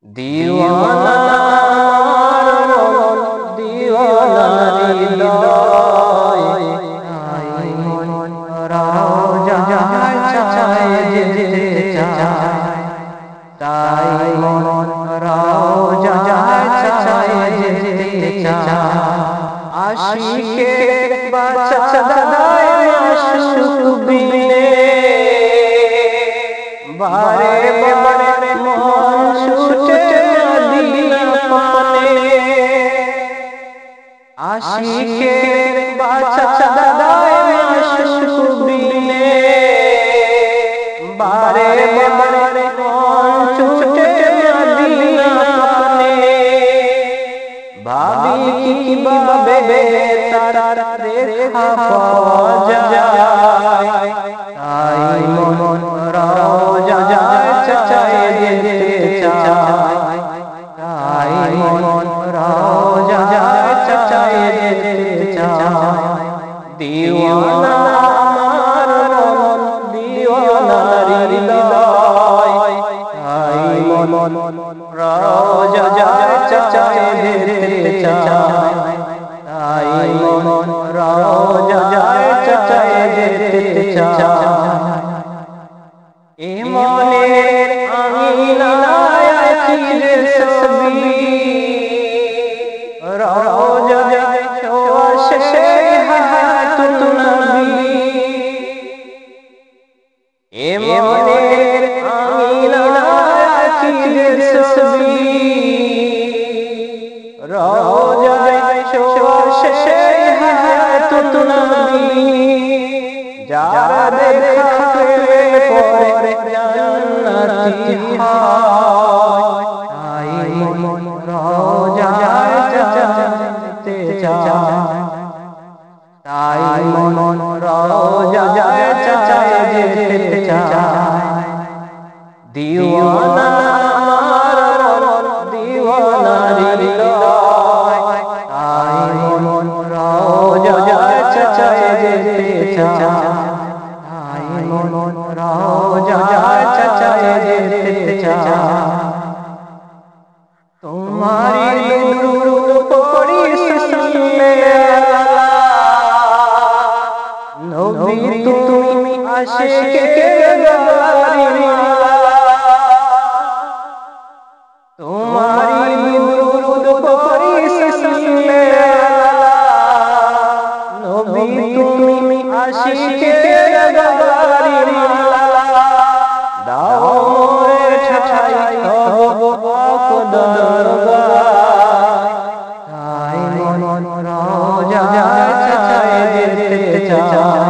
দিওয়ানা মন দিওয়ানা হৃদয় তাই মন রওজা চায় যেতে চায় তাই মন রওজা চায় যেতে চায় আশিকের বাঁচায় মাশউক বিনে বারে বারে মন ছুটে মদিনা পানে আশিকের বাঁচায় মাশউক বিনে বারে বারে মন ছুটে মদিনা পানে ভাবি কিভাবে তার দেখা পাওয়া যায় তাই মন রওজা চায় যেতে চায় তাই মন রওজা চায় যেতে চায় দিওয়ানা আমার মন দিওয়ানা হৃদয় তাই মন রওজা চায় যেতে চায় তাই মন রওজা চায় যেতে চায় এ মনের আঙিনায় আঁকিলে ছবি রওজায় ছোঁয়া শেষে হায়াতুন নবী এ মনের আঙিনায় আঁকিলে ছবি রওজায় ছোঁয়া শেষে হায়াতুন নবী যারা দেখাবে পরে জান্নাতি হয় তাই মন রওজা যেতে চায় তাই মন রওজা চায় যেতে চায় দিওয়ানা আমার মন দিওয়ানা হৃদয় তাই মন রওজা চায় যেতে চায় তাই মন রওজা চায় যেতে চায় তোমারি দুরূদ পড়ি সাল্লাল্লাহ নবী তুমি আশিকের গারি মালা তোমারি দুরূদ পড়ি সাল্লাল্লাহ নবী তুমি আশিকের গারি মালা দাও মোরে ঠাই তব দরগায় তাই মন রওজা চায় যেতে চায়